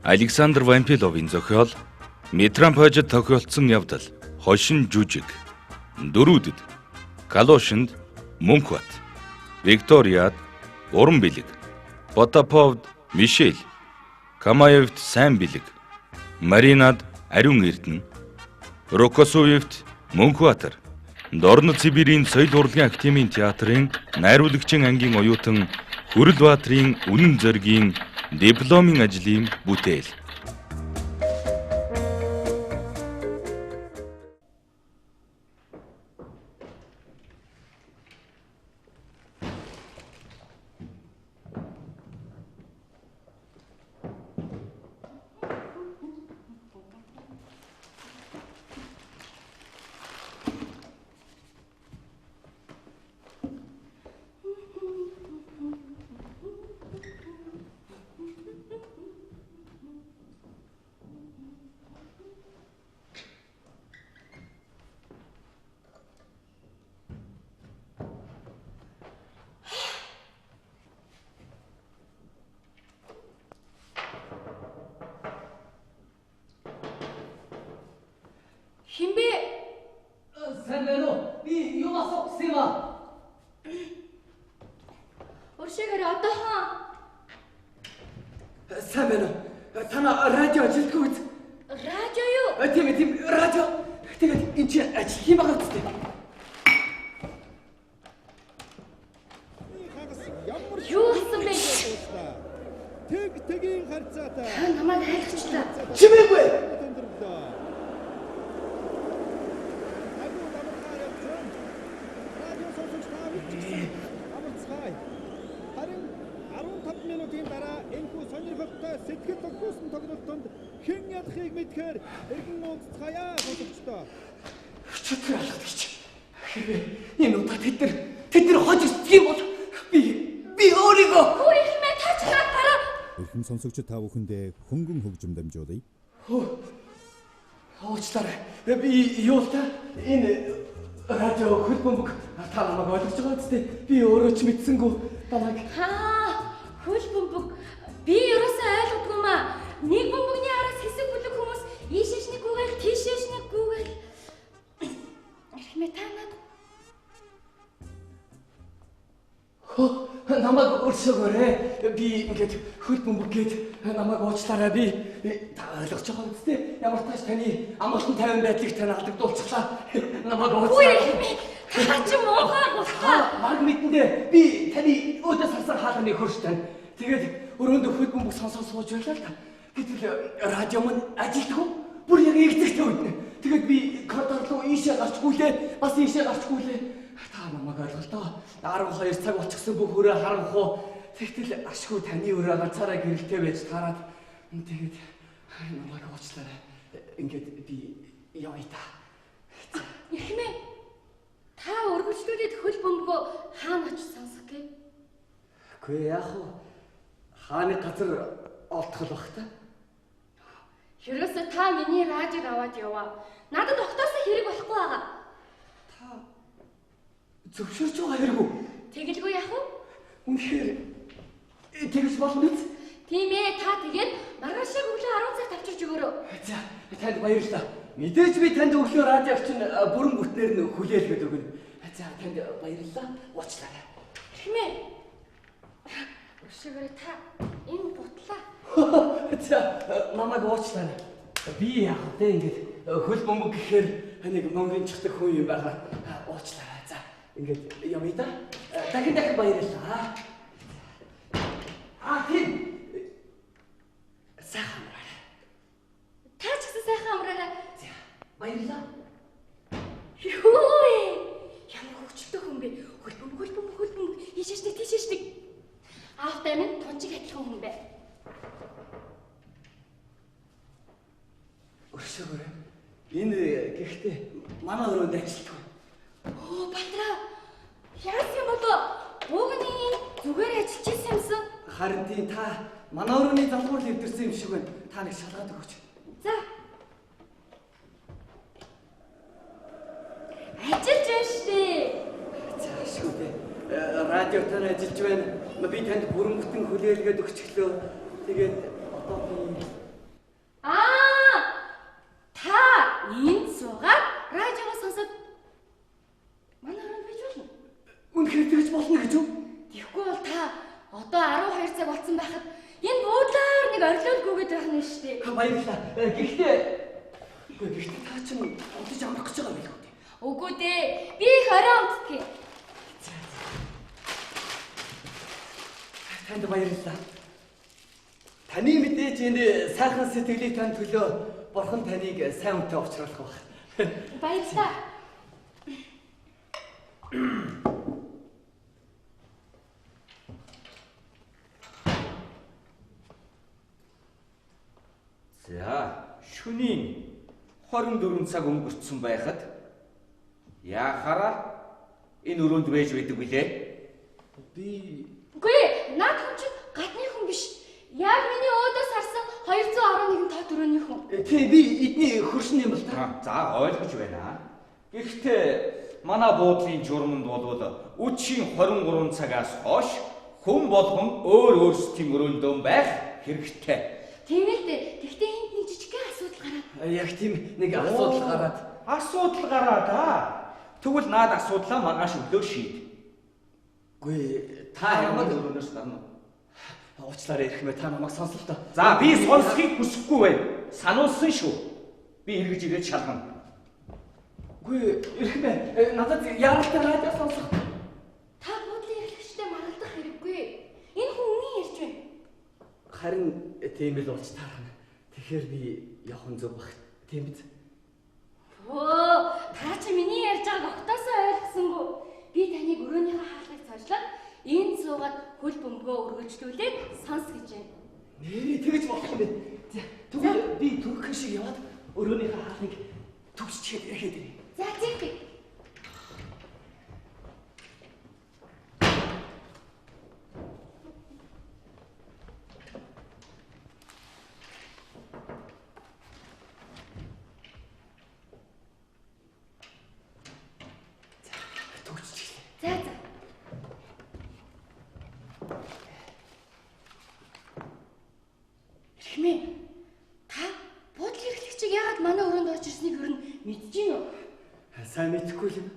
Александр Вампиловын зохиол Метрополит тохиолдсон явдал Хошин жүжиг Дөрүүдэд Калошинд Мөнхбат Викториад Уран бэлэг Потаповд Мишель Камаевд сайн бэлэг Маринад Ариун Эрдэнэ Рокосуевд Мөнхбатар Дорнод Сибирийн соёл урлагийн академийн театрын найруулагчийн ангийн оюутан Хүрэлбаатрын үнэн зоригийн дипломын ажлын бүтээл. Хинбэ? Сайн байна уу? Би юунаас огсон юм аа? Уршигээр одоохон. Сайн байна уу? Тана радио ажилтгүй үү? Радио юу? Тийм радио. Тэгээд энэ чинь ажил юм байгаа үстэй. Юу болсон бэ? Тэг-тэгийн харьцаатай. Намайг хайрчлаа. Чимээгүй. Харин 15 минутын дараа энэхүү сонирхолтой сэтгэл тогтоосон тоглолтод хэн ядахыг мэдхээр эргэн уулзцаая сонсогчдоо. Чөтгөр алгадагч. Хэрвээ энэ удаа тэд нар хожигдчих юм бол би өөрийгөө Хүү их мэ тач хараа. Өрхөн сонсогчид та бүхэндээ хөнгөн хөгжим дамжуулъя. Уучлаарай. Би юу л та энэ радио хөлбөмбөг та намайг ойлгож байгаа үстэй. Би өөрөө ч мэдсэнгүү намайг. Хөл бөмбөг. Би ерөөсөө ойлгодгүй маа. Нэг бөмбөгний араас хэсэг бүлэг хүмүүс ийшээш нэг гүгээл тийшээш нэг гүгээл. Эхмэ танад. Намайг өршөөгөөрэй. Би ингээд хөлбөмбөг гээд намайг уучлаарай. Би та ойлгож байгаа үстэй. Ямар ч тааш таны амгалан тайван байдлыг тань алдагдуулчихлаа. Намайг уучлаарай. Та ч муухай гутаа. Баг мэдэндээ би таны өөдөөс харсан хаалганы хөрш тань. Тэгээд өрөөндөө хөлбөмбөг сонсоод сууж байлаа л та. Гэтэл радио маань ажилтгүй. Бүр яг игцэгтэй үднэ. Тэгээд би коридор руу ийшээ гарчгүйлээ. Бас ийшээ гарчгүйлээ. Та намайг ойлголтоо. 12 цаг болчихсон бүх өрөө харанх уу. Тэгтэл ашгүй таны өрөө ганцаараа гэрэлтэй байж таарад. Тэгээд намайг уучлаарай. Ингээд би явъя та. Эхмэ. Та өргөжлүүлээд хөл бөмбөгөө хаана очиж сонсох гээ? Үгүй яах вэ? Хааны газар олдох бах та. Ерөөсөө та миний радиог аваад яваа. Надад огтоосоо хэрэг болохгүй байгаа. Та зөвшөөрч байгаа хэрэггүй. Тэгэлгүй яах вэ? Үнэхээр тэгж болно биз? Тийм ээ, та тэгээд маргааш өглөө 10 цагт авчирч өгөөрэй. За, танд баярлалаа. Мэдээж би танд өглөө радиог чинь бүрэн бүтнээр нь хүлээлгээд өгнө. За, танд баярлалаа. Уучлаарай. Эхмэ. Өшөөгөө та энэ бутлаа. За, намайг уучлаарай. Би яах вэ ингэж хөл бөмбөг гэхээр нэг Монголын чихдэг хүн юм байгаа. Уучлаарай. За, ингэж явъя да. Дахин баярлалаа. Тийм. Сайхан амраарай. Та ч гэсэн сайхан амраарай. За, баярлалаа. Юу ээ? Ямар хөвчтэй хүн бэ? Хөлбөмбөг. Ийшээш нэг тийшээш нэг. Аавтай минь тунчиг адилхан хүн бэ. Өршөөгөөрэй. Энэ гэхдээ манай өрөөнд ажилтгүй. Бандраа. Яасан юм болоо? Уг нь зүгээр ажиллаж ирсэн юмсан. Харин тийм та манай өрөөний залгуур дэвдэрсэн юм шиг байна. Та нэг шалгаад өгөөч. За. Ажиллаж байна штэ. За шүү дээ. Радиотаар ажиллаж байна. Би танд бүрэн бүтэн хүлээлгээд өгчлөө. Тэгээд одоо би Үнэхээр тэгж болно гэж үү? Тэгэхгүй бол та одоо 12 цаг болсон байхад энэ буудлаар нэг орилуулгүйгээд байх нь шүү дээ. Баярлалаа. Гэхдээ та чинь унтаж амрах гэж байгаа байлгүй дээ. Үгүй дээ. Би их орой унтдаг. Танд баярлалаа. Таны мэдээж энэ сайхан сэтгэлийг тань төлөө Бурхан таныг сайн үнэтэй уулзруулах баг. Баярлалаа. За, шөнийн 24 цаг өнгөрцөн байхад яахаараа энэ өрөөнд байж байдаг билээ? Би Үгүй ээ, наад хүн чинь гадны хүн биш. Яг миний өөдөөс харсан 211 тоо төрөний хүн. тий би эдний хөршин юм бол та. За, ойлгож байна. Гэхдээ манай буудлын журманд болвол үдшийн 23 цагаас хойш хүн болгон өөрсдийн өрөөндөө байх хэрэгтэй. Тийм л дээ. Гэхдээ энд нэг жижигхэн асуудал гараад. Яг тийм нэг асуудал гараад. Асуудал гараад аа. Тэгвэл наад асуудлаа маргааш өглөө шийд. Үгүй Та ямар өрөөнөөс гарна уу? уучлаарай ирэх мэ та намайг сонслоо. За би сонсхийг хүсэхгүй байна. Сануулсан шүү. Би эргэж ирээд шалгана. Үгүй ирэх мэ надад яаралтай радио сонсох. Та буудлын эрхлэгчтэй маргалдах хэрэггүй. Энэ хүн үнэн ярьж байна. Харин тийм л болж таарна. Тэгэхээр би явах зөв баг. Тийм биз? Оо, та чи миний ярьж байгааг октоосоо ойлгосонгүй. Би таныг өрөөнийхөө хаалгыг цаашлаад энд суугаад хөл бөмбөгөө өргөжлүүлээд сонс гэж байна. Нэрээ тэгж болох юм бэ? За тэгвэл би түрхэн шиг яваад өрөөнийхөө хаалгыг төгсчихэд ирэхэд ирье. За тийм би. За за. Эхмээ. Та буудлын эрхлэгчийг яагаад манай өрөөнд орж ирснийг ер нь мэдэж гин үү? Сайн мэдэхгүй юм.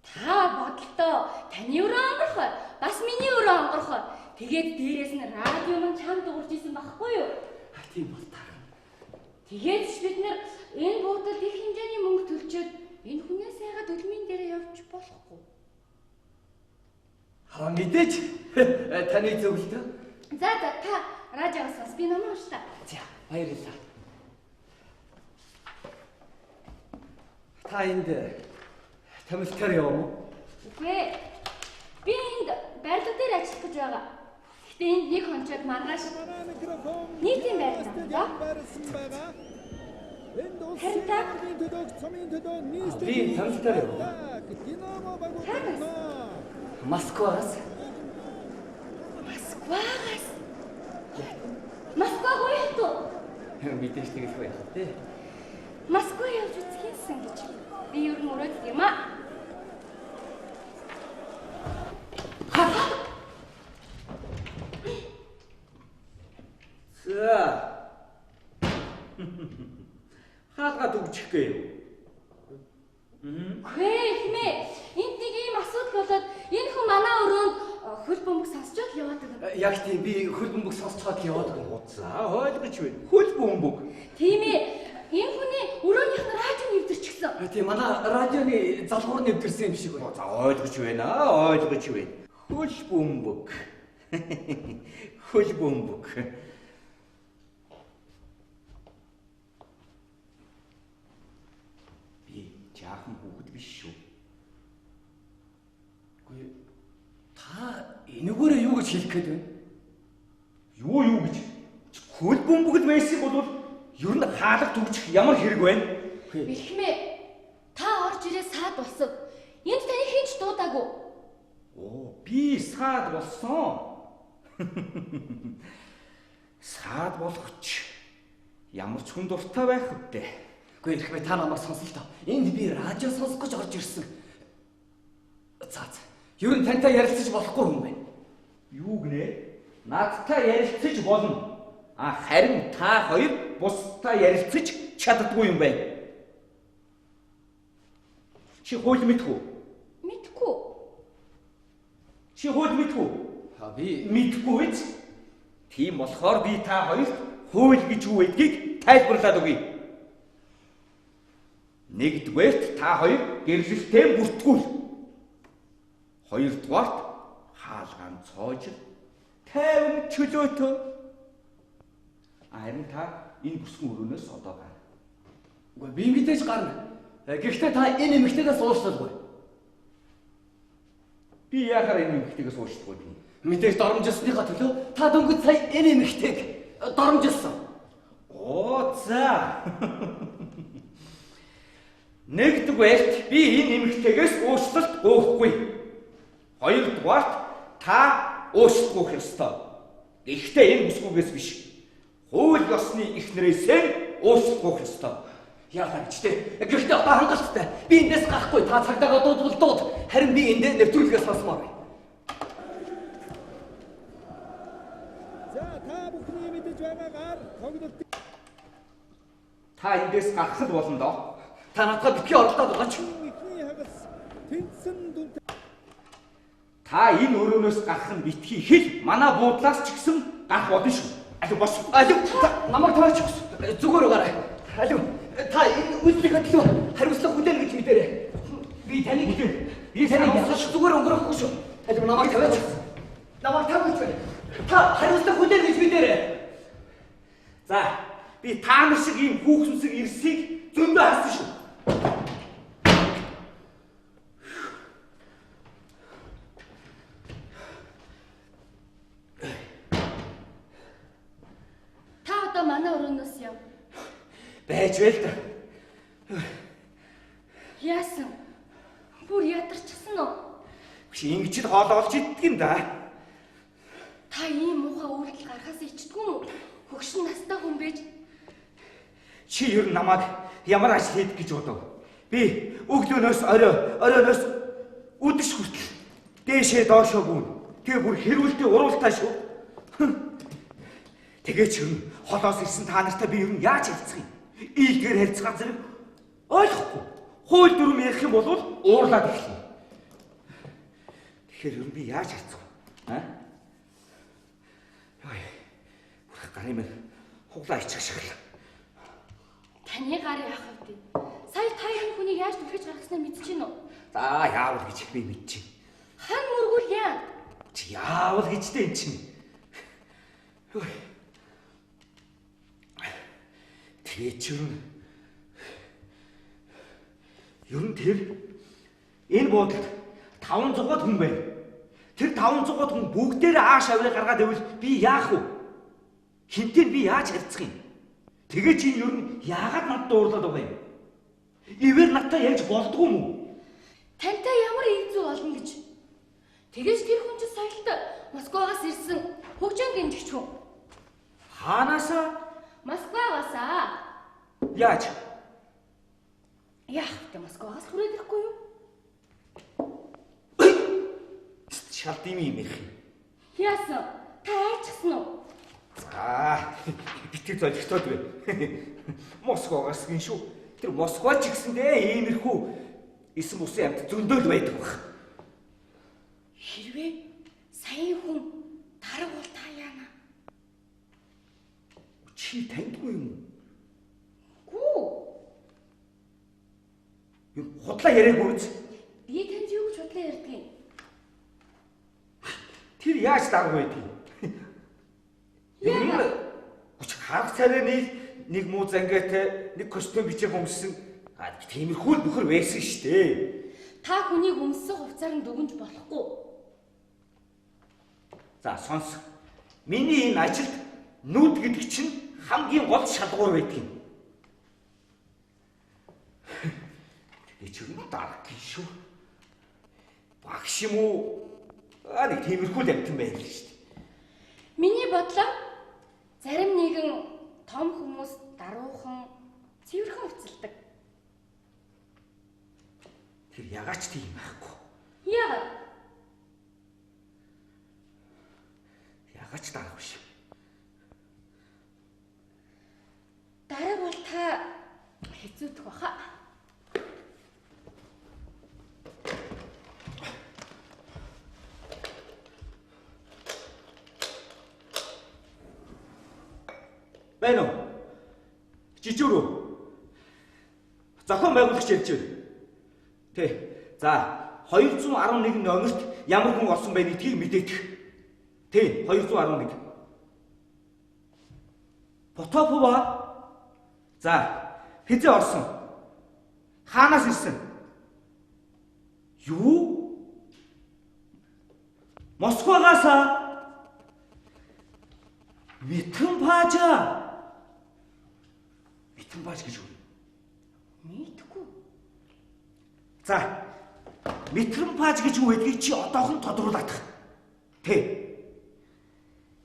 Та бодлоо таны өрөө онгорхой, бас миний өрөө онгорхой. Тэгээд дээрээс нь радио мань чам дуурж исэн байхгүй юу? Тийм бол таарна. Тэгээд ч бид нэр энэ буудалд их хэмжээний мөнгө төлчөөд энэ хүнээс яагаад өлмийн дээрээ явж болохгүй? Мэдээж таны зөвлөлтөө. За та радиоос бас би номоо уншаа. За баярлалаа. Та энд тамилтаар явах уу? Үгүй. Би энд барилга дээр ажиллах гэж байгаа. Гэхдээ энд нэг хончоод маргааш нийтийн барилга барьсан байгаа. Энд Харин та төлөөг цомын төлөө нийслэл Би тамилтаар явах. Динамо багуудаа Москваас. Москвагаас. Москва гоёто. Мэдээж тэгэх байх тий. Москва явж үзчихсэн гэж. Би ер нь өрөөд юм аа. За. Хаалгаад өгчих гээ юу? Хээ хэмээ. Энд нэг ийм асуудал болоод энэ хүн манай өрөөнд хөл бөмбөг сонсчод яваад байгаа. Яг тийм би хөл бөмбөг сонсцоод яваад байгаа. За ойлгож байна. Хөл бөмбөг. Тийм ээ. Энэ хүний өрөөнийх нь радио нэвтэрчихсэн. Тийм манай радионы залгуур нэвтэрсэн юм шиг байна. За ойлгож байна. Ойлгож байна. Хөл бөмбөг. Хөл бөмбөг. Жаахан хүүхэд биш шүү. Үгүй та энэгээрээ юу гэж хэлэх гээд байна? Юу гэж? Хөл бөмбөгд байсан бол ер нь хаалга төгчих ямар хэрэг байна? Бэлхмээ. Та орж ирээ саад болсон. Энд таны хинч дуудаагүй. Оо, би саад болсон. Саад болох ч ямар ч хүн дуртай байх вдэ. Үгүй ирэх бай та намайг сонсон л доо. Энд би радио сонсох гэж орж ирсэн. За. Ер нь тантай ярилцаж болохгүй юм байна. Юу гинэ? Надтай ярилцаж болно. Харин та хоёр бусдаа ярилцаж чаддгүй юм байна. Чи хууль мэдэх үү? Мэдгүй. Чи хууль мэдгүй? Би Мэдгүй биз? Тийм болохоор би та хоёрт хууль гэж юу гэдгийг тайлбарлаад өгье. Нэгдүгээрт та хоёр гэрлэлтэд бүртгүүл. Хоёрдугаарт хаалгаан цоожил, тайван чөлөөтөө. Харин та энэ бүсгүн өрөөнөөс одоо гар. үгүй би мэдээж гарна. Гэхдээ та энэ эмэгтэйгээс уушлалгүй. Би яагаад энэ эмэгтэйгээс уушлахгүй юм? Мэдээж доромжилсныхаа төлөө та дөнгөж сая энэ эмэгтэйг доромжилсан. Оо за. Нэгдүгээрт би энэ эмэгтэйгээс уушлалт гоохгүй. Хоёрдугаарт та уушлах гох ёстой. Гэхдээ энэ бүсгүйгээс биш. Хууль ёсны ихнэрээсээ уушлах гох ёстой. Яагаад ч тийм. Гэхдээ одоо хангалттай. Би эндээс гарахгүй. Та цагдаагаа дуудвал. Харин би эндээ нэвтрүүлгээс сонсмоор байна. За та бүхний мэдэж байгаагаар тоглолт Та эндээс гарах л болно доо. Та надад битгий оролдоод байгаач. ихний хагас тэнцсэн дүнтэй Та энэ өрөөнөөс гарах нь битгий хэл манай буудлаас ч гэсэн гарах болно шүү. Алив бос. Алив намайг таваач. Зүгээр угаарай. Алив та энэ үйлдэл төлөө хариуцлага хүлээнэ гэж мэдэрэй. Би таныг ясаж зүгээр өнгөрөхгүй шүү. Алив намайг таваач. Намайг таваач. Та хариуцлага хүлээнэ гэж мэдэрэй. За би та нар шиг ийм хүүхсүсэг ирсийг зөндөө харсан шүү. Та одоо манай өрөөнөөс яв. Байж байл да. Яасан? Бүр ядарчихсан уу? Чи ингэж л хоол олж иддэг юм да. Та ийм муухай үйлдэл гарахаас ичдэггүй мүү? Хөгшин настай хүн байж Чи ер нь намайг ямар ажил хийдэг гэж бодов? Би өглөөнөөс оройноос үдэш хүртэл дээшээ доошоо гүн. Тэгээ бүр хэрүүлдэ уруултаа шүү. Тэгээ ч ер нь холоос ирсэн та нартай би ер нь яаж хэлцэх юм? Ийгээр харьцах зэрэг ойлгохгүй. Хууль дүрм ярих юм бол уурлаад эхэлнэ. Тэгэхээр ер нь би яаж харьцах вэ? Бүр гарын минь хуглаа ичих шиг л. таны гарын яах вэ? Сая та энэ хүнийг яаж түлхэж гаргаснаа мэдчихэв үү? За яавал гэж би мэдчихэв. Хан мөргүүл яа? Чи яавал гэжтэй эн чинь. Тэгээ ч ер нь тэр энэ буудалд 500 хүн байна. Тэр 500 хүн бүгдээрээ ааш аврыг гаргаад ивэл би яах вэ? Хинтээ би яаж харьцах юм? Тэгээ чи ер нь яагаад надад дуурлаад байгаа юм? Ивэр надтай яаж болдгоо юм уу? Тантай ямар ийг зүй болно гэж. Тэгэж тэр хүн чинь соёлтой Москвагаас ирсэн хөгжин гэмжигч хүн. Хаанасаа? Москвагаасаа. Яаж? Яах вэ? Москвагаас хүрээд ирэхгүй юу? Шалт юм ярих юм. Яасан? Та айчсан уу? За, битгий золигтоод байна. Москвагаас гин шүү. Тэр Москва ч гэсэндээ иймэрхүү эсэм усын амт зөндөөл байдаг баг. Хэрвээ саяын хүн дарга бол та яана? Чи таньдгүй юм уу? Гүү. Юу худлаа яриаггүй үз? Би танд юу гэж бодлоо ярьдаг юм? Тэр яаж дарга байдгийг? Яагаад? Өч харах царайны нэг муу зангаатай нэг костюм бичиг өмссөн. Тиймэрхүү л нөхөр байсан шүү дээ. Та хүнийг өмссөн хувцаар нь дүгнж болохгүй. За сонс. Миний энэ ажилд нүд гэдэг чинь хамгийн гол шалгуур байдаг юм. Тэгээ ч юм дарга шүү. Багш юм уу? Нэг тиймэрхүү л амтан байх л шүү дээ. Миний бодлоо зарим нэгэн том хүмүүс даруухан цэвэрхэн уцалдаг. Тэр ягаад ч тийм байхгүй. Яагаад? Ягаад ч дарга биш. Дарга бол та хэцүүдэх баха. Байна уу? Жижүүрүү. Зохион байгуулагч ярьж байна. Тэ. За 211 номерт ямар хүн орсон бэ гэдгийг мэдээдэх. Тэ, 211. Потапова. За, хизээ орсон? Хаанаас ирсэн? Юу? Москвагаас. Метромпажа. Метромпаж гэж үү? Мэдгүй. За. Метромпаж гэж юу гэдгийг чи одоохон тодруулаад. Тэ.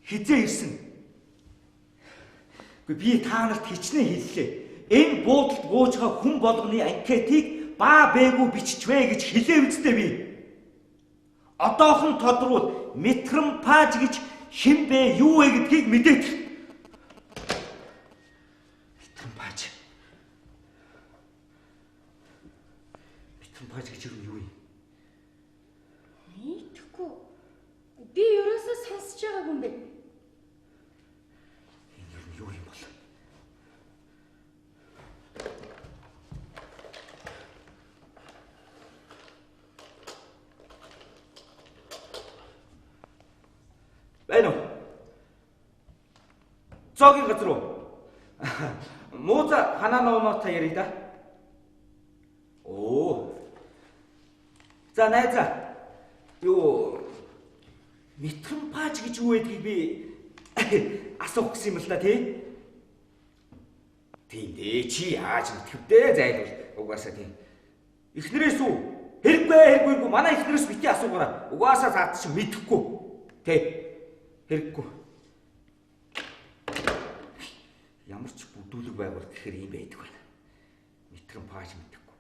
Хизээ ирсэн? Би та нарт хичнээн хэллээ. Энэ буудалд бууж байгаа хүн болгоны анкетыг баа бээгүү биччихвэ гэж хэлээ үстэй би. Одоохон тодруул метромпаж гэж хэн бэ, юу вэ гэдгийг мэдээд. Метромпаж. Метромпаж гэж юу юм? Мэдгүй. Би ерөөсөө сонсож байгаагүй юм бэ. Энэ юу юм бол? Байна уу? Зоогийн газар уу? Мууза ханаанаа та ярих да. Оо. За найзаа. Юу метромпаж гэж юу гэдгийг би асуух гэсэн юм л да тий. Тийм дээ чи яаж мэдвэ зайлвал угаасаа тийм. Эхнэрээс үү? Хэрэггүй манай эхнэрээс бити асуугаараа. Угаасаа цаад чи мэдэхгүй. Тий. Хэрэггүй. Ямар ч бүдүүлэг байгуул гэхээр юм байдаг байна. Метромпаж мэдэхгүй.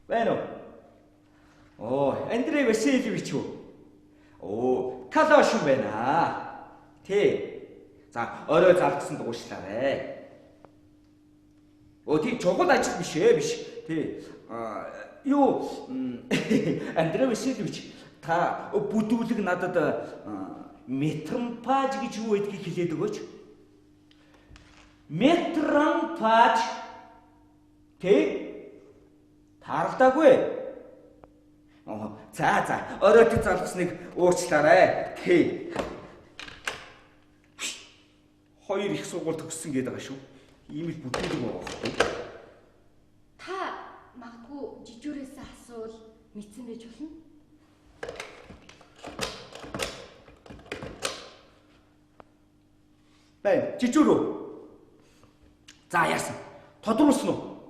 Байна уу? Оо, Андрей Васильевич үү? Оо, калош юм байна. Тэ. За, орой зардсан дугуучлаарэ. Оо, тийм чухал ажил биш ээ, биш. Тий. Юу Андрей Васильевич та бүдүүлэг надад метромпаж гэж юу гэдгийг хэлээд өгөөч. Метромпаж. Тий. Таардаагүй. За, оройд залгасныг уучлаарай. Тий. Хоёр их сургууль төгссөн гээд байгаа шүү. Ийм л бүдүүлэг байгаа. Та магадгүй жижүүрээс асуул мэдсэн байж болно. Бай, жижүүр үү? За яасан? Тодруулсан уу?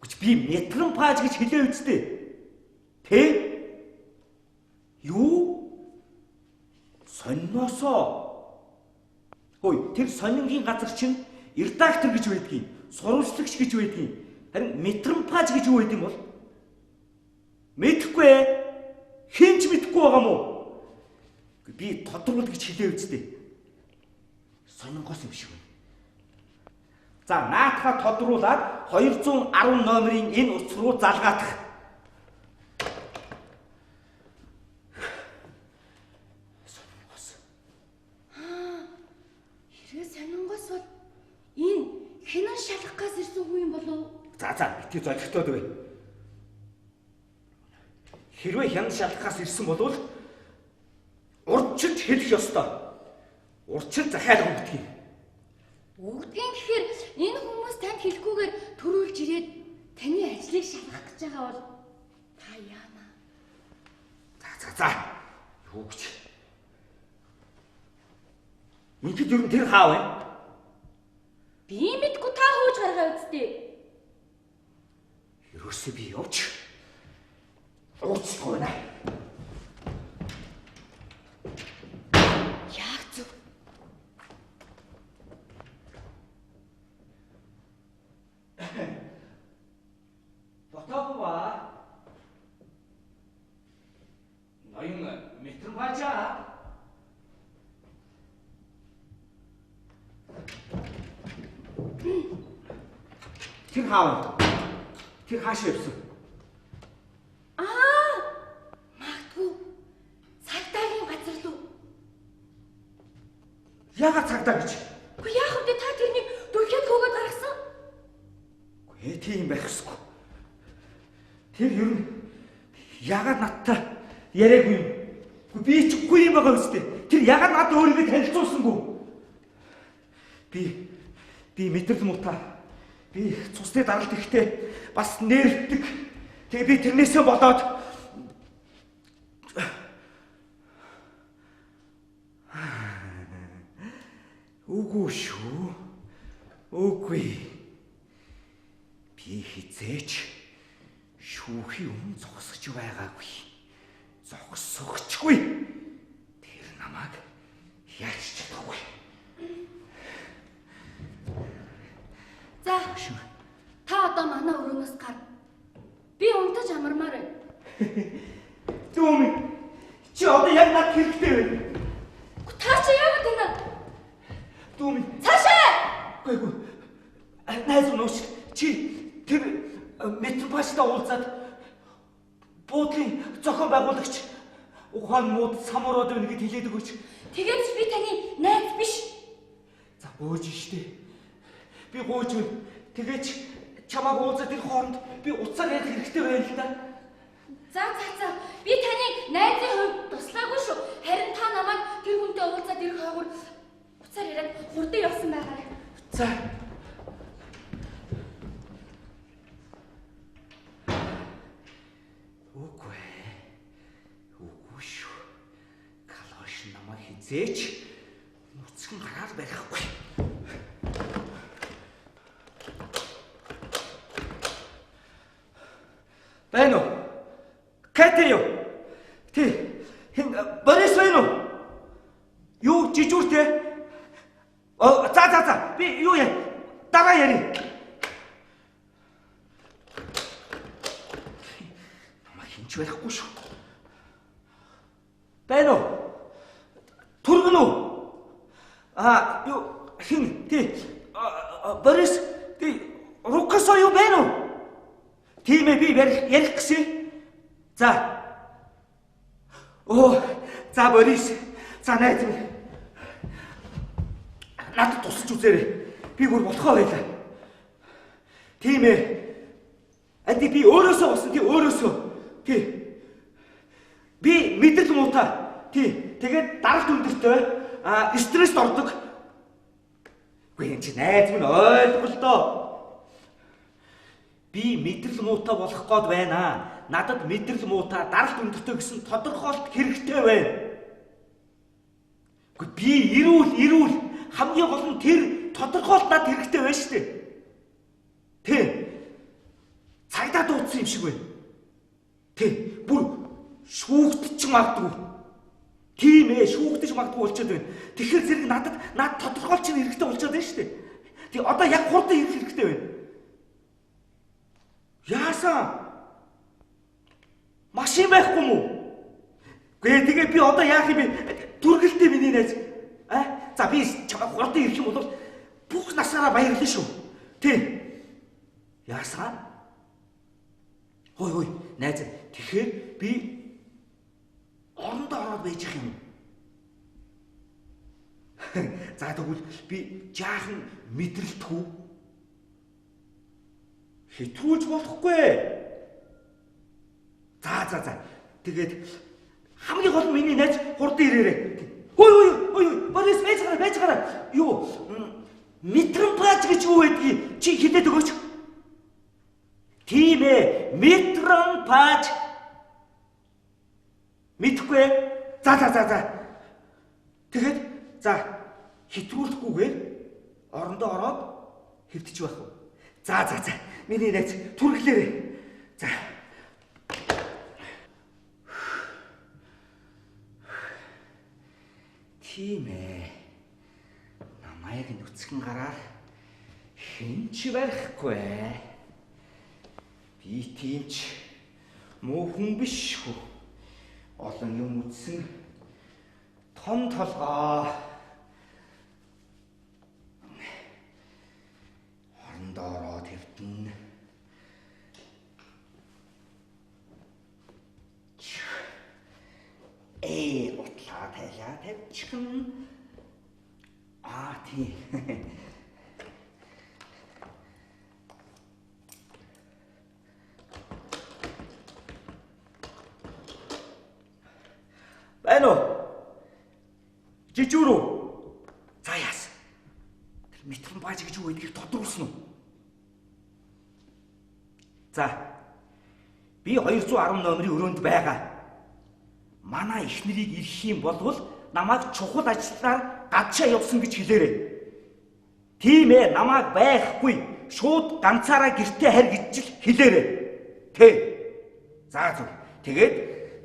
Гэвч би метромпаж гэж хэлээ үстэй. Тэ? Юу? Сонноосоо. Хөөе, тэр сонингийн газар чинь редактор гэж байдгийг, сурвалжлагч гэж байдгийг, харин метромпаж гэж юу байд юм бол? Мэдэхгүй ээ. Хэн ч мэдэхгүй байгаа мó? Би тодруулал гэж хэлээ үстэй. Сонингоос юм шиг байна. За, наатаха тодруулаад 210 номерын энэ утас руу залгаадах. Сонингоос. Хэрэг сонингоос бол энэ хинан шалгахаас ирсэн хүн юм болов? За, битгий золигтоод бай. Хэрвээ хян шалгахаас ирсэн болвол урдчилж хэлэх ёстой. Урдчил захиалга өгдөг. Өгдгийн гэхээр энэ хүмүүс танд хэлэхгүйгээр төрүүлж ирээд таны ажлыг шалгах гэж байгаа бол та яана. За. Юу гэж? Ингээд юу тэр хаав вэ? Би мэдгүй та хөөж гаргаа үсттэй. Ерөөсөө би явж. Ууцгүй нэ. Яг зөв. Потапова. Ноён метромпажа. Тэр хаав. Тэр хаашаа явсан? Магадгүй цагдаагийн газар лөө. Яагаад цагдаа гэж? Үгүй яах вэ та тэрнийг дүрхээд хөөгд гаргасан? Үгүй тийм байх ёсгүй. Тэр ер нь яагаад надтай яриаггүй юм? Үгүй би ч үгүй юм байгаа үстэй. Тэр яагаад надад өөрийгөө танилцуулсангүй? Би мэдрэл муутай. Би цусны даралт ихтэй бас нэрвдэг. Тэгээ би тэрнээсээ болоод үгүй шүү. Үгүй. Би хизээч шүүхийн өмнө зогсож байгаагүй. Зогсохчгүй. Тэр намайг яаж чадахгүй. За. Та одоо манай өрөөнөөс гар. Би унтаж амармаар байна. Дүүми. Чи одоо яг над хэрэгтэй вэ? Та чи яагаад тэнэ? Дүүми. Цаашаа! Үгүй. Найз нууш. Чи тэр метропаштай уулзаад буудлын зохион байгуулагч ухаан мууд самураад байна гэд хэлээд өгөөч. Тэгээд ч би таны найз биш. За бөөж штэ. Би гооч вэ. Тэгээч чамааг уулзаад ирэх хооронд би уцаар ярих хэрэгтэй байл л да. За. Би таныг найзын хувьд туслаагүй шүү. Харин та намайг тэр хүнтэй уулзаад ирэх хойгоор уцаар яриад хурдан явсан байгаарай. За. Үгүй шүү. Калош намайг хизээч нүцгэн гараар барихгүй. Байна уу? Катэ юу? Борис байна уу? Юу жижүүртэй? За. Би юу яа? Дараа яри. Намайг хинч барихгүй шүү. Байна уу? Түргэн үү? Юу хин Борис Рукасо юу байна уу? Тийм ээ би ярих гэсэн. За. За Борис. За найз минь. Надад тусалж үзээрэй. Би бүр болохоо байлаа. Тийм ээ. Ади би өөрөөсөө болсон тий өөрөөсөө. Тий. Би мэдрэл муутай. Тий. Тэгээд даралт өндөртэй. Стресст ордог. Үгүй энэ чи найз минь ойлгол доо. Би мэдрэл муутай болох гээд байна. Надад мэдрэл муутай, даралт өндөртэй гэсэн тодорхойлт хэрэгтэй байна. Үгүй би эрүүл хамгийн гол нь тэр тодорхойлт надад хэрэгтэй байна шүү дээ. Тэ. Цагдаа дуудсан юм шиг байна. Тэ. Бүр шүүгдчих магадгүй. Тийм ээ, шүүгдэж магадгүй болчиход байна. Тэгэхээр зэрэг надад тодорхойлч нь хэрэгтэй болчиход байна шүү дээ. Тэг одоо яг хурдан ирэх хэрэгтэй байна. Яасан? Машин байхгүй мүү? Тэгээ би одоо яах юм бэ? Түргэлтэй миний найз. За би чамайг хурдан ирэх юм бол бүх насаараа баярлалаа шүү. Тэ. Яасан? Хой найз. Тэгэхээр би орондоо ороод байж их юм. За тэгвэл би жаахан мэдрэлтгүй. Хитрүүлж болохгүй. За. Тэгээд хамгийн гол нь миний найз хурдан ирээрэй. Хой. Борис байж гараа. Юу? Метромпаж гэж юу байдгийг чи хэлээд өгөөч. Тийм ээ, метромпаж. Мэдхгүй. За. Тэгээд хитрүүлэхгүйгээр орондоо ороод хэвтэж байх уу? За. Миний найз түрглээрэй. За. Тийм ээ. Намайг нүцгэн гараар хинч барихгүй. Би тиймч муу хүн биш шүү. Олон юм үзсэн том толгоо. Орондоо ороод хэвтэн. Утлаа тайлаа тавьчихна. Тийм. Байна уу? Жижүүрүү. За яас. Тэр метрон бааж гэж юу гэдгийг тодруулсан уу? За. Би 210 номерын өрөөнд байгаа. Манай их нэрийг ирэх юм бол намайг чухал ажлаар гадшаа явсан гэж хэлээрэй. Тийм ээ, намайг байхгүй. Шууд ганцаараа гэртээ харь гэж л хэлээрэй. Тэ. За зөв. Тэгээд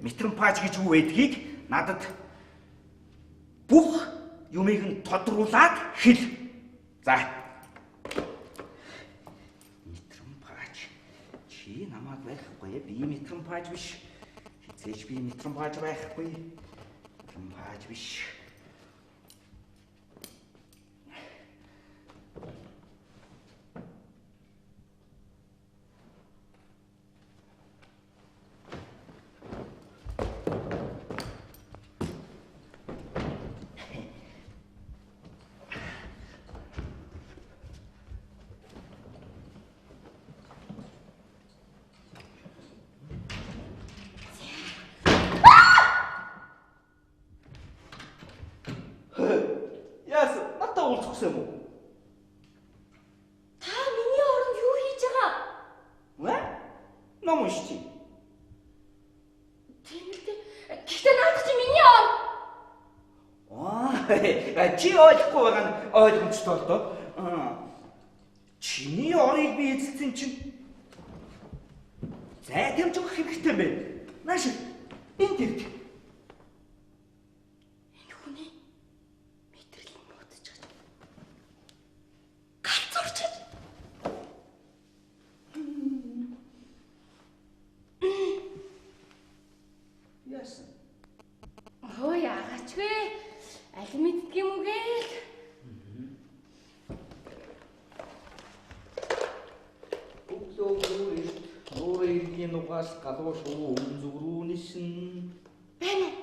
метрон бааж гэж юу гэдгийг надад бүх юмыг нь тодруулаад хэл. За. Метрон бааж. Чи намайг байхгүй. Би метрон бааж биш. Хизээж би метрон бааж байхгүй. Метрон бааж биш. Яас, надад уулзсан юм уу? Та миний оронд юу хийж байгаа? Ном уншчих. Тийм л дээ. Гэхдээ наадах чи миний ор. Чи ойлгохгүй байгаа нь ойлгомжтой л доо. Чиний орыг би эзэлсэн чинь зайдамж өгөх хэрэгтэй бэ? Нааш энэ дэрэг. Энэ хүний мэдрэл муудаж байгаа. Галзуурч. Яасан? Хөөе агаач вэ? Аль мэддэг юм уу гээл? Өөрийн нугаас галуу шуу өмнө зүг рүү нисэн. Байна уу?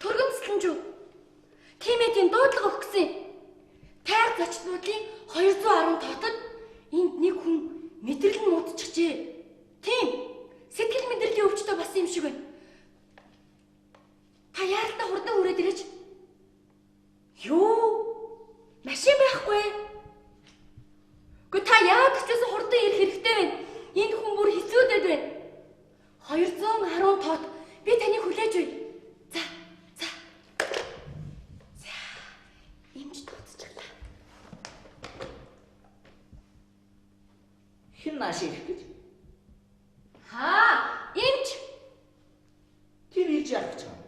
Төргөмслөн шүү. Тийм ээ, тийм дуудлага өгөх гэсэн. Тайр зочднуудын 210 дотод энд нэг хүн мэдрэл нь муудчихжээ. Тийм. Сэтгэл мэдрэлийн өвчтөй басан юм шиг байна. Та яаралтай хурдан хүрээд ирээч. Юу? Машин байхгүй. Гэхдээ та яагаад ч хурдан ирэх хэрэгтэй вэ? Энд хүн бүр хэцүүдэд байна. 210 тоод би таныг хүлээж байна. За. Имж тооцчихлаа. Хэн нааш ирэх гэж? Имж. Тэр хийж яах гэж байна?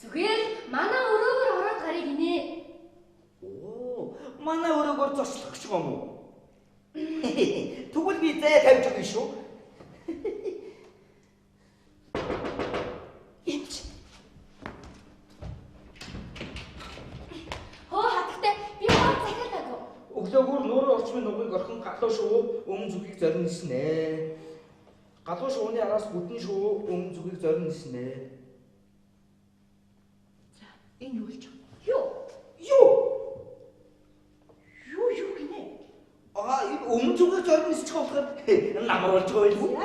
Зүгээр манай өрөөгөр ороод гарыг гинэ. Манай өрөөгөр зочлох гэж юм уу? Тэгвэл би зай тавьж өгнө шүү. Имж. Хатагтай би хоо захиалаад уу. Өглөөгөр нуурын орчмын нугыг орхон галуу шуу өмнө зүгийг зорин ниснэ. Галуу шууны араас бүдэн шуу өмнө зүгийг зорин ниснэ. За, энэ юу болж байгаа? Юу гинэ? Энэ өмнө зүгийг зорин нисчих болохоор намар болж байгаа юм уу?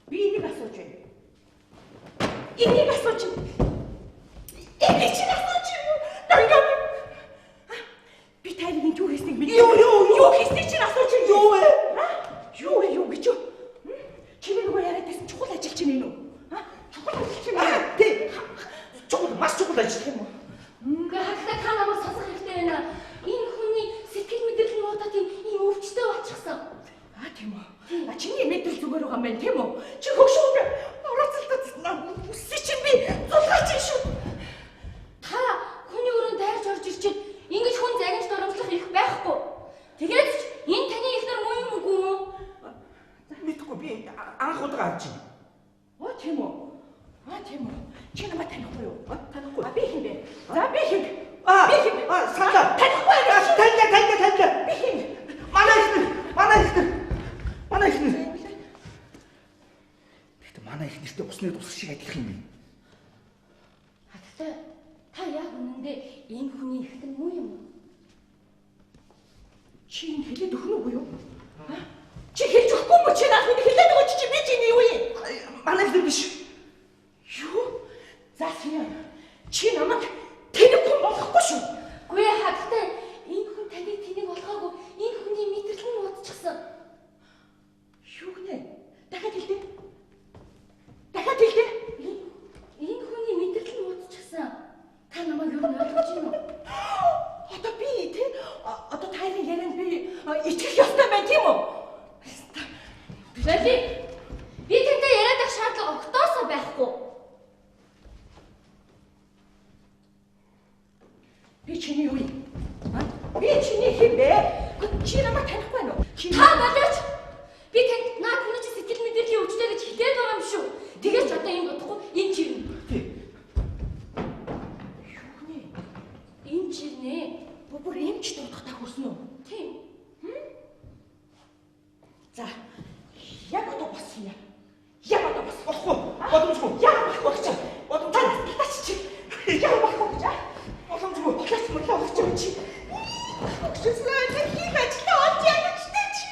Би энийг асууж байна. Энийг асууж байна. Энийг чинь асууж юу? Дангам. Би таны юу хийснийг мэдээ. Юу хийснийг чинь асууж байна. Юу вэ? Юу гэж юу? Чиний нөгөө яриад байсан чухал ажил чинь энэ үү? Чухал ажил чинь Аа, тий. Чухал, маш чухал ажил юм уу? Ингээ хатагтай та намайг сонсох хэрэгтэй байна. Энэ хүний сэтгэл мэдрэл нь муудаад ийм өвчтөй болчихсон. Тийм үү? Чиний мэдрэл зүгээр байгаа юм байна, тийм үү? Чи хөгшөөг орооцолдод үсээ чинь би зулгаач шүү. Та хүний өрөөнд дайрч орж ирчихэд ингэж хүн загинж доромжлох их байхгүй. Тэгээд ч энэ таны ихнэр муу юм уу? Мэдгүй би анх удаа харж байна. Тийм үү? Чи намайг танихгүй юу? Танихгүй. Би хин бэ? За би хин. Санаа. Танихгүй. Таньда. Би хин. Манай ихнэр. Гэхдээ манай ихнэртэй усныг тусах шиг адилхан юм. үндэ энэ хүний ихтэн муу юм уу? Чи энэ хэлээд өгнө үгүй юу? Чи хэлж өгөхгүй юм уу? Чи наах миний хэлээд өгөөч чи би чиний юу юм? Манай л биш. Юу? За Симеон. Чи намайг тэнэг хүн болохгүй шүү. Гүй хаттай энэ хүн таныг тэнэг болгоогүй. Энэ хүний мэдрэл нь удчихсан. Юу гэнэ? Дахиад хэлдэг. Дахиад хэлдэг. Энэ хүний мэдрэл нь удчихсан. Та намайг юу ойлгож байна уу? Одоо би тийм одоо таны ярианд би итгэх ёстой байна тийм үү? Бэби. Би тэнтэй яриад ах шаардлага огтоосоо байхгүй. Би чиний юу юм? Би чиний хэм бэ? Чи намайг танихгүй байна уу? Та болооч. Би танд наа хүний чи сэтгэл мэдрэлийн өвчтэй гэж хэлээд байгаа юм шүү. Тэгээс ч одоо энэ бодохгүй энэ чир. Юу нэ? Энэ чир нэ. Бүр эмч дуудахтаа хүрсэн үү? Тийм. За. Яг одоо болсон юм. Яг одоо болсон. Болохгүй. Боломжгүй. Яг болохгүй гэж. Боломжгүй. Таач чи. Яг болохгүй гэж. Боломжгүй. Болооч мөлөө гэж чи. Өгчөөсөө хийх ажлаа олж ядагчтай чи.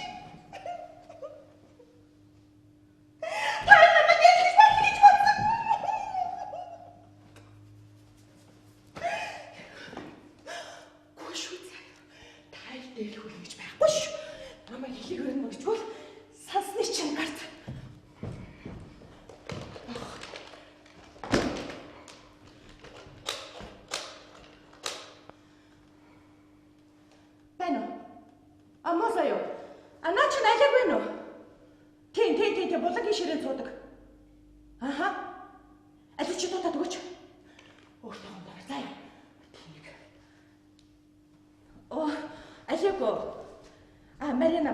Та намайг ялгаж байна гэж бодсон. Гүн шүү заяа. Та дээр хөл гэж байхгүй шүү. Намайг хэлийг өрнө гэж бол сансны чангарт. Байна уу? Амосаа юу? Анаа чи найлаг байна уу? Тийм булангийн ширээнд суудаг. Аха. Аль чи дутаад өгөөч. Өөртөө хондоо заяа. Тэнэг. Оо, алиаго.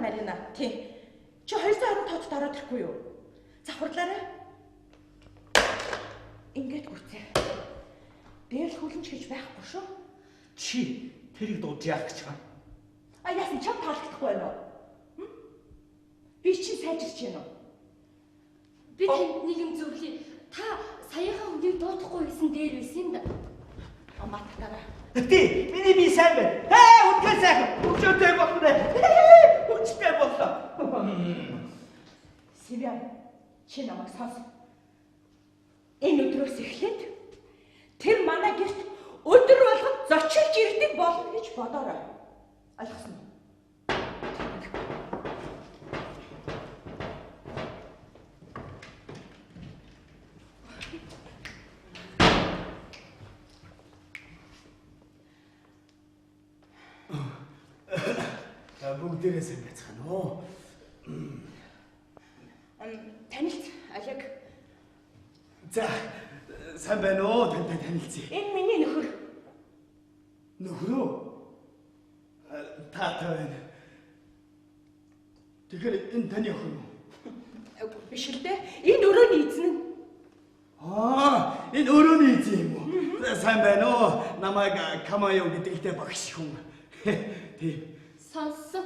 Марина. Тийм. Чи 225-д ороод ирэхгүй юу? Завхарлаарай. Ингээд гүцээ. Дээр л хүлэнч гэж байхгүй шүү. Чи тэрийг дууд яах гэж байна? Яасан чам таалагдахгүй байна уу? Би чи сайжирч байна уу? Би танд нэг юм зөвлөе. Та саяхан хүнийг дуудахгүй гэсэн дээр байсан юм да. Аматараа. Тий, миний би сайн байна. Үнэхээр сайхан. Өчигдөр болно. Өчигдөр болно. Симеон, чи намайг сонс. Энэ өдрөөс эхлээд тэр манай гэрт өдөр болгон зочилж ирдэг болно гэж бодоорой. Ойлгосон уу? Бүгдээрээ сайн байцгаана уу? Танилт Алиг. За, сайн байна уу? Тантай танилцъя. Энэ миний нөхөр. Нөхрөө? Таатай байна. Тэгэхээр энэ таны охин уу? Биш л дээ. Энэ өрөөний эзэн нь. Энэ өрөөний эзэн юм уу? Сайн байна уу? Намайг Камаяо гэдэгтэй багш хүн. Тийм. Сонссон.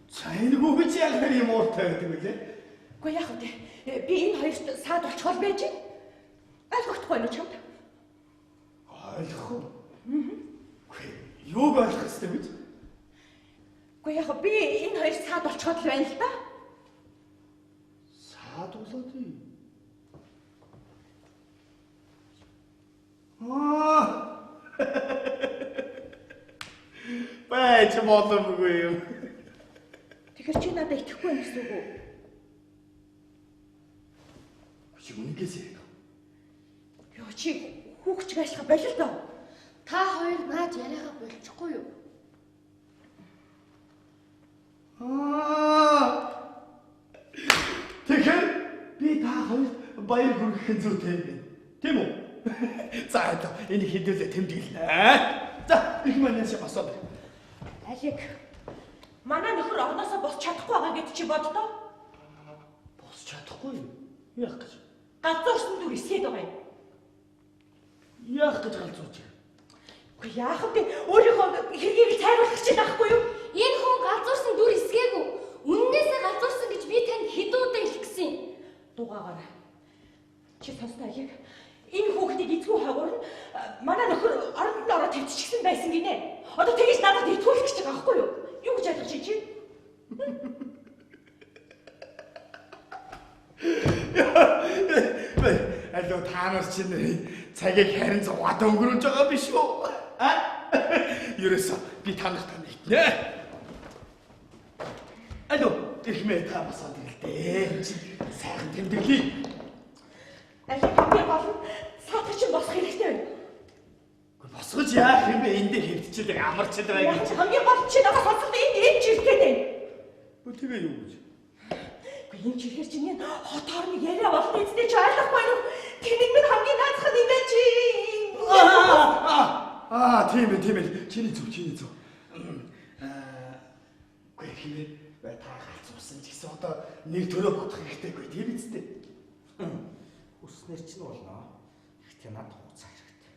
Сайн гүгэж яг юм ууртай гэдэг үлээ. Гэхдээ яах вэ? Би энэ хоёрт саад болчихвол байж байна. Ойлгохгүй байна уу чамд? Ойлгох уу? Юуг ойлгох хэрэгтэй вэ? Гэхдээ яах вэ? Би энэ хоёр саад болчихвол байна л да. Саад болоод ий. Байж боломгүй юм. Тэгэхээр чи надад итгэхгүй юм гэсэн үг үү? Юунээс яг? Йоо чи хүүхч гайшлах болил доо. Та хоёр наад яриагаа болчихгүй юу? Тэгэхээр би та хоёр баяр хүргэх зүйтэй юм. Тийм үү? За одоо энэ хэдүүлээ тэмдэглээ. За их манаас босоод. Алиг. Манай нөхөр орноосоо босч чадахгүй байгаа гэд чи боддоо. Босч чадахгүй юу? Яах гэж? Галзуурсан дүр эсгээд байгаа юм. Яах гэж галзууч? Үгүй яах вэ? Өөрийнхөө хэргийг цайруулах гэж байхгүй юу? Энэ хүн галзуурсан дүр эсгээгүй. Үннээсээ галзуурсан гэж би танд хэд удаа хэлчихсэн юм. Дугаагаараа. Чи сонсдог Алиг. Энэ хагуур нь манай нөхөр оронд нь ороод тавьчихсан байсан гинэ. Одоо тэгэж надад итгүүлэх гэж байгаа байхгүй юу? Юу гэж ойлгож чи? Алло та нар чинь цагийг харин зугаад өнгөрөөж байгаа биш үү? Ерөөсөө би танахтай нэгтнэ. Алло ихмээ та бас одгэлтэй. Сайхан тэмдэглэе. Алин хамгийн гол нь саатар чинь босох хэрэгтэй байна. Босгож яах юм бэ? Энд дээр хэвтчихдэг амарчд байг. Яг хамгийн гол чи надад сонсоод энд чирхээд байна. Тэгээ юу гэж? Гэхдээ энэ чирхэр чинь энэ хот орны яриа болно эцтэй чи ойлгохгүй юу? Тэнийг минь хамгийн наацхан юм байна чи. Тийм ээ. Чиний зөв. Гүй хэмээ бай та галзуулсан ч гэсэн одоо нэг төрөө бодох хэрэгтэйгүй тийм үстэй. Үснэр чинь болно. Гэхдээ надад хугацаа хэрэгтэй.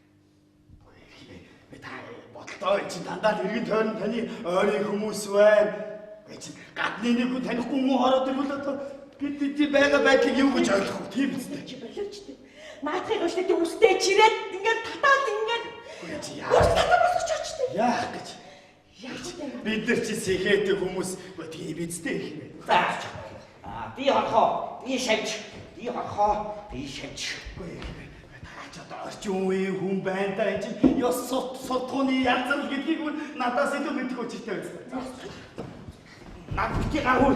Гүй хэмээ та бодолтой чи дандаа иргэн тойрон таны ойрын хүмүүс байна. Гүй чи гадны нэг хүн танихгүй муу хороод ирвэл одоо бид байгаа байдлыг юу гэж ойлгох вэ тийм үстэй. Чи боловчтой. Наадхыг өштэй үстэй чирээд ингээд татаад ингээд чи татаа босгоч очтой. яах гэж Яах вэ? бид нар чи сэхээтэй хүмүүс тийм үстэй их юм. Би хорхоо, би шавж. Гүй та ч одоо орчин үеийн хүн байна да энэ чинь ёс сутгууны янзал гэдгийг надаас илүү мэдэх учиртай байсан. над бити гаруул.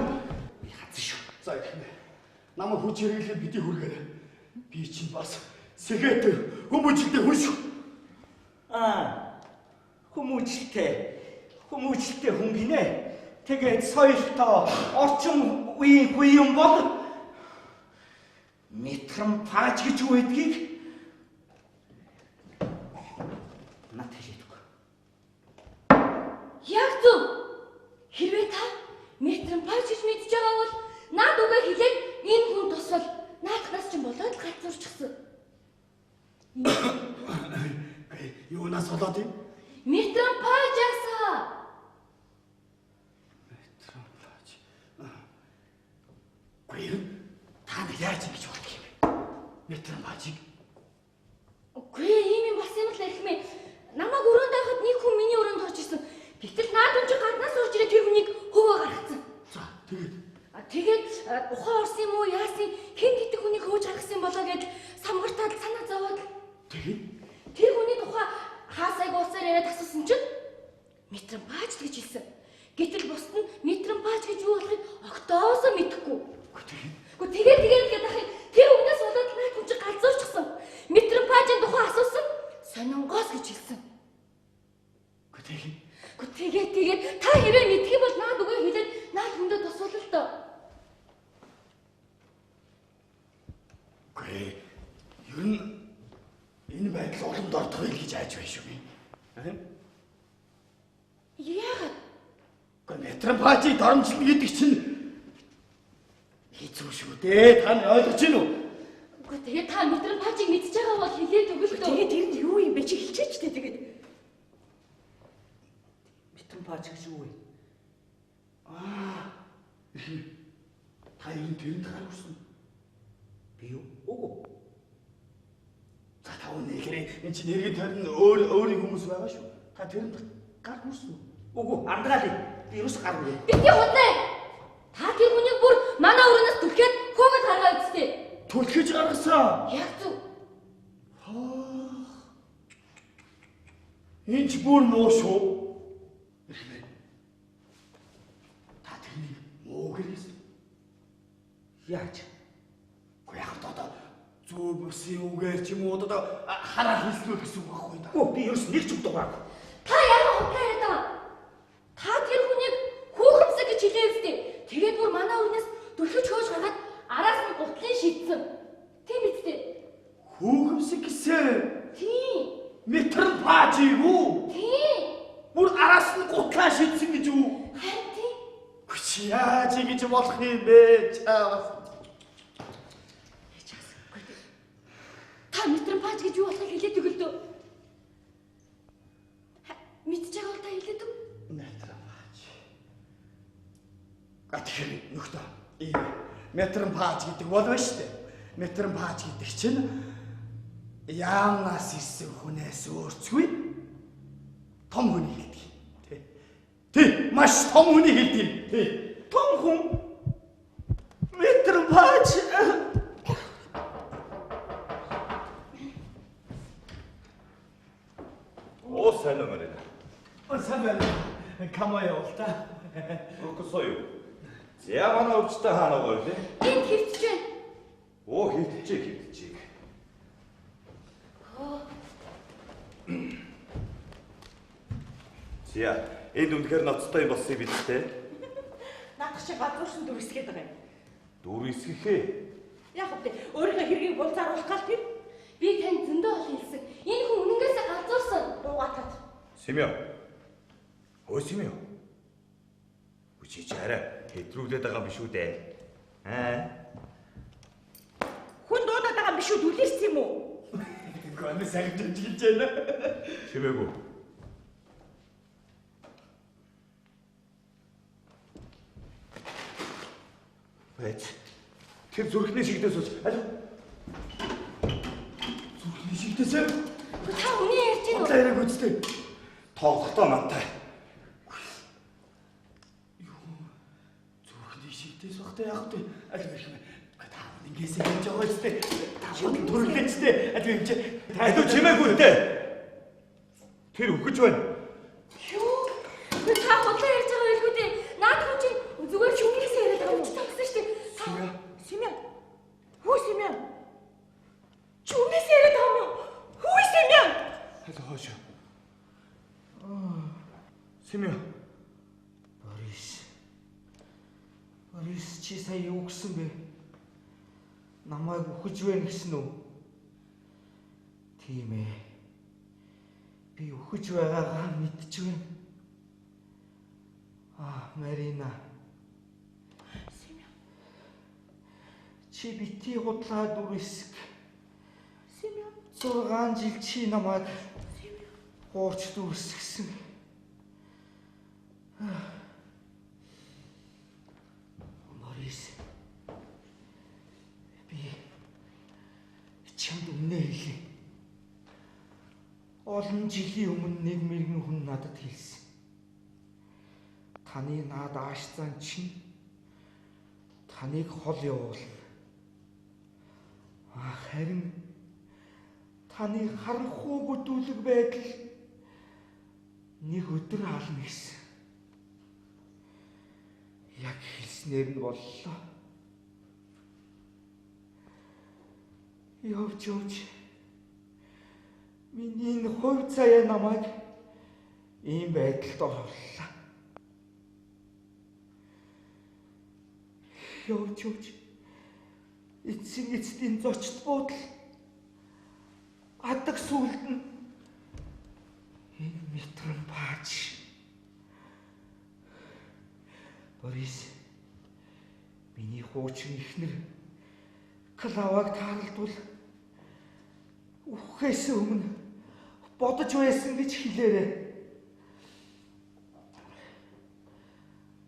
Би хатсан шүү. За их юм. Намайг хүч хэрэглээд бидний хүргээрэй. Би чинь бас сэхээтэй хүмүүжлтэй хүн шүү. Хүмүүжлтэй хүн гинэ. Тэгээд соёлтой орчин үеийн хүн бол метрэн пааж гэж юу гэдгийг надад хэлээдгүй. Яг зөв. Хэрвээ та метрэн пааж гэж мэдж байгаа бол наад үгээ хэлээд энэ хүн тусвал наадхнаас ч болоод гацуурчихсан. Юунаас болоод юм? Метрэн паажаасаа. Гүй та нар яаж ингэж болох юм бэ? Метрэн паажиг. Үгүй ийм юм бас юм л архимээ. Намайг өрөөнд байхад нэг хүн миний өрөөнд орж ирсэн. Гэтэл наад хүн чи гаднаас орж ирээд тэр хүнийг хөвөө гаргацсан. За тэгээд Тэгээд ухаан орсон юм уу яасан хэн гэдэг хүнийг хөөж гаргасан болоо гэж самгартаад санаа зовоод тэгээд тэр хүний тухай хаасайг уусаар яриад асуусан чинь метрэн пааж гэж хэлсэн. Гэтэл бусд нь метрэн пааж гэж юу болохыг огтоосоо мэдэхгүй. Тэгээд гэдэг ахыг тэр өмнөөс болоод наад хүн чи галзуурчихсан. Метрэн паажийн тухай асуусан сонингоос гэж хэлсэн. Тэгээд та хэрэг мэдх юм бол наад үгээ хэлээд наад хүндээ тусвал л доо. Гүй ер нь энэ байдал уламд ордох байл гэж айж байна шүү би. Яагаад? Гүй метрэн паажийг доромжилно гэдэг чинь хэцүү шүү дээ. Та ойлгож байна уу? Үгүй тэгээд та метрэн паажийг мэдж байгаа бол хэлээд өгөл дөө. Тэгээд энэ юу юм бэ чи хэлчихэж дээ тэгээд. Метрэн пааж гэж юу вэ? Та энэ тэрэнд гарсан. Би юу? Үгүй. За та өнөөдөр энэ чинь нэрийн тойрон өөрийн хүмүүс байгаа шүү. Та тэрэнд гар хүрсэн үү? Үгүй, андгаалъя. Би юус гаргүй. Бити худлаа. Та тэр хүнийг бүр манай өрөөнөөс түлхээд хөөгд гаргаа үсттэй. Түлхэж гаргасан. Яг зөв. Энэ ч бүр муу шүү. Та тэрнийг муу гэсэн. Яаж? Гэхдээ яг одоо зөв бүсийн үгээр ч юм уу одоо хараа хэлснүү гэсэн үг байхгүй да. Үгүй, би юус нэг ч үг дугаагүй. Та яагаад худлаа яриад байгаа? Та тэр хүнийг хүүхэмсэг гэж хэлээ үсттэй. Тэгээд бүр манай өрөөнөөс түлхэж хөөж гаргаад араас нь гутлын шийдсэн. Тийм үсттэй. Хүүхэмсэг гэсэн. Тийм. Метрэн паажиг үү? Тийм. Бүр араас нь гутлаа шийдсэн гэж үү? Харин тийм. Чи яаж ингэж болох юм бэ? Чаавас. Та метрэн пааж гэж юу болохыг хэлээд өгөл дөө. Мэдж байгаа бол та хэлээд өг. Метрэн пааж. Тэгэхээр нөхдөд ийм метрэн пааж гэдэг бол байна шүү дээ. Метрэн пааж гэдэг чинь яамнаас ирсэн хүнээс өөрчгүй том хүний хэлдэг. Тий, маш том хүний хэлдэг. Тий. Том хүн метр бач. Оо сайн уу Марина. сайн байна. Камаа явуултаа. Өксөё. Зя манай өвчтөй хаана гоё лээ? Энд хэвтэж байна. Оо хилчээ. Зя энд үнэхээр ноцтой юм болсон биз дээ. Наадах чи гадуурсан дүрсгээд байгаа юм. Дүр эсгэхээ. Яг үгүй өөрийнхөө хэргийг булзааруулах гал тэр Би танд зөндөө олон хэлсэн. Энэ хүн үнэнгээсээ газуурсан. дуугатаад. Симеон. Өө Симеон. Үчиж арай хэдрүүлээд байгаа биш үү дээ. Хүн дуудаад байгаа юм биш үү дүлэрсэн юм уу? Гүн сайн дэмжиж байна. Чимээгүй. Бэт. Тэр зүрхний шигдээс үз. Аль. Зүрхний шигдээсээ Та үнэн ярьж байна уу? таараг үстэй. Тоглохдоо мантай. Зүрхний шигдээс багтаа яг үү. Аль байх юм. Та ингээс хэлж байгаа үстэй. Та бодол төрлөөчтэй. Аль юм чи. Аль чимээгүй дээ. Тэр үхэж байна. Юу? Та бодлоо ярьж байгаа байлгүй дээ. Наад хүн чинь зүгээр чүнхээс яриад байгаа юм. Тагсан шүү дээ. Симеон. Хүү Симеон. Чүнээс яриад байгаа юм уу? Хүү Симеон. Аль хоош. Симеон. Борис чи сая юу гэсэн бэ? Намайг үхэж байна гэсэн үү? Тийм ээ. Би үхэж байгаагаа мэдж байна. Марина. Симеон. Чи бити худлаа дүр эсэг. Симеон. 6 жил чи намайг хуурч дүрсгсэн. Борис. Би чамд үнэ хэлье. Олон жилийн өмнө нэг мэрэгэн хүн надад хэлсэн. Таны наад ааш зан чинь таныг хол явуулна. Харин таны харанхуй бүдүүлэг байдал нэг өдөр хаална гэсэн. Яг хэлснээр нь боллоо. Явж. Миний энэ хувь заяа намайг ийм байдалд орууллаа. Явж. Эцсийн зочд буудал адаг сүлд нь энэ метрэн бааж. Борис, миний хуучин ихнэр Клаваг таарлдвал үхэхээс өмнө бодож байсан гэж хэлээрэй.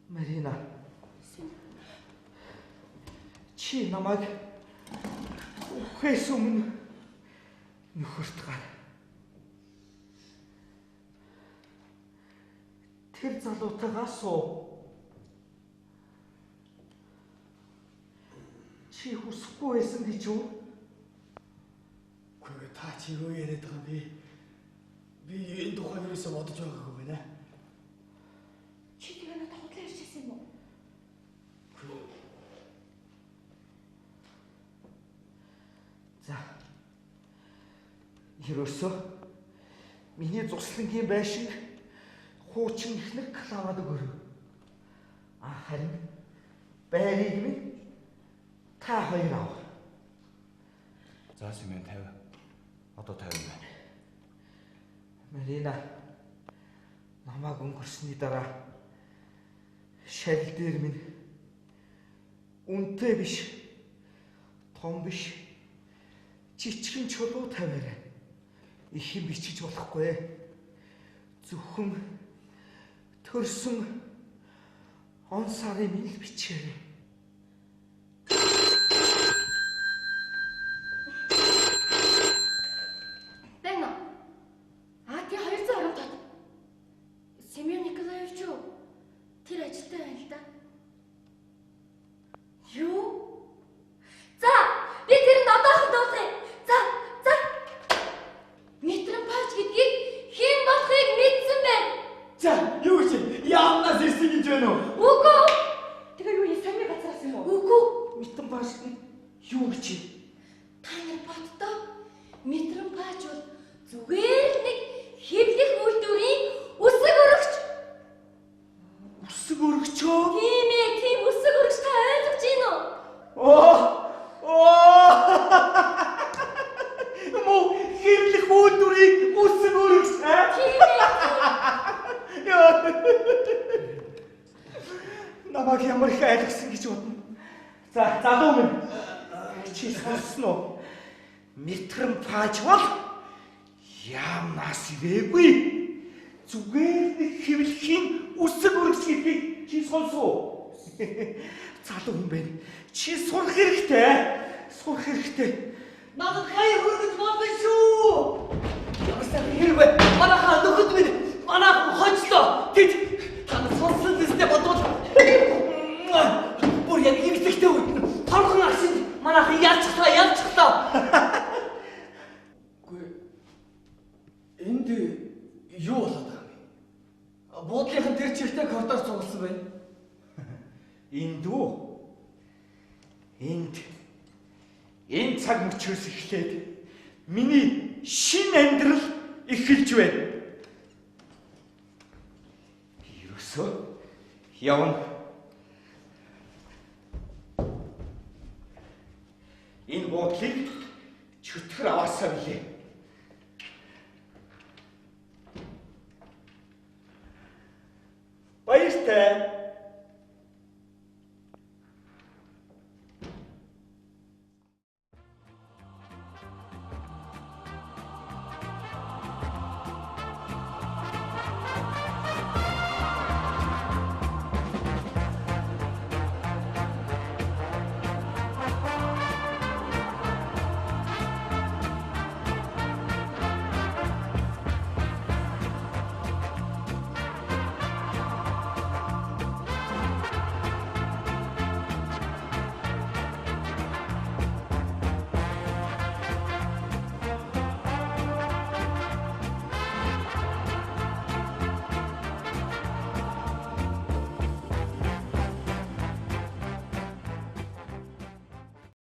Марина. Чи намайг үхэхээс өмнө нөхөрт гар. Тэр залуутайгаа суу. Чи хүсэхгүй байсан гэж юу? Гэхдээ та чи юу яриад байгаа юм бэ? Би энэ тухай юусаа бодож байгаагүй байна. Чи тэгээ надад худлаа ярьчихсан юм уу? За. Ерөөсөө миний цуслангийн байшин хуучин ихнэр Клавад өгөрөв. Харин байрыг минь та хоёр ав. За Симеон 50. Одоо 50 байна. Марина намайг өнгөрсний дараа шарил дээр минь үнэтэй биш, том биш, жижигэн чулуу тавиарай. Их юм бичиж болохгүй. Зөвхөн төрсөн он сарын минь бичээрэй. үсэн өргөс Тийм ээ. Яа. Намайг ямар их айлгсан гэж бодно. За, залуу минь. Чи сонссон уу? Метрэн пааж бол яамнаас ирээгүй. Зүгээр нэг хэвлэхийн үсэн өргөс гэдгийг чи сонсоо. Залуу хүн байна. Чи сурах хэрэгтэй. Сурах хэрэгтэй. Надад хаяа хөргөж болно шүү. Ямарсаа хэрвээ манайхаа нөхөд минь манайхан хоцлоо. Тэд танаа сонсон дэстэй бодвол бүр яг имзэгтэй үтэн. Торхон агшин манайхан ялцглаа. Гүй энд юу болоод байгаа юм? Буудлынхан тэр чигтэй коридор цугласан байна. Энд үү? Энэ цаг мөчөөс эхлээд миний шинэ амьдрал эхэлж байна. Ерөөсөө явна. Энэ буудлыг чөтгөр аваасаа билээ. Баяртай.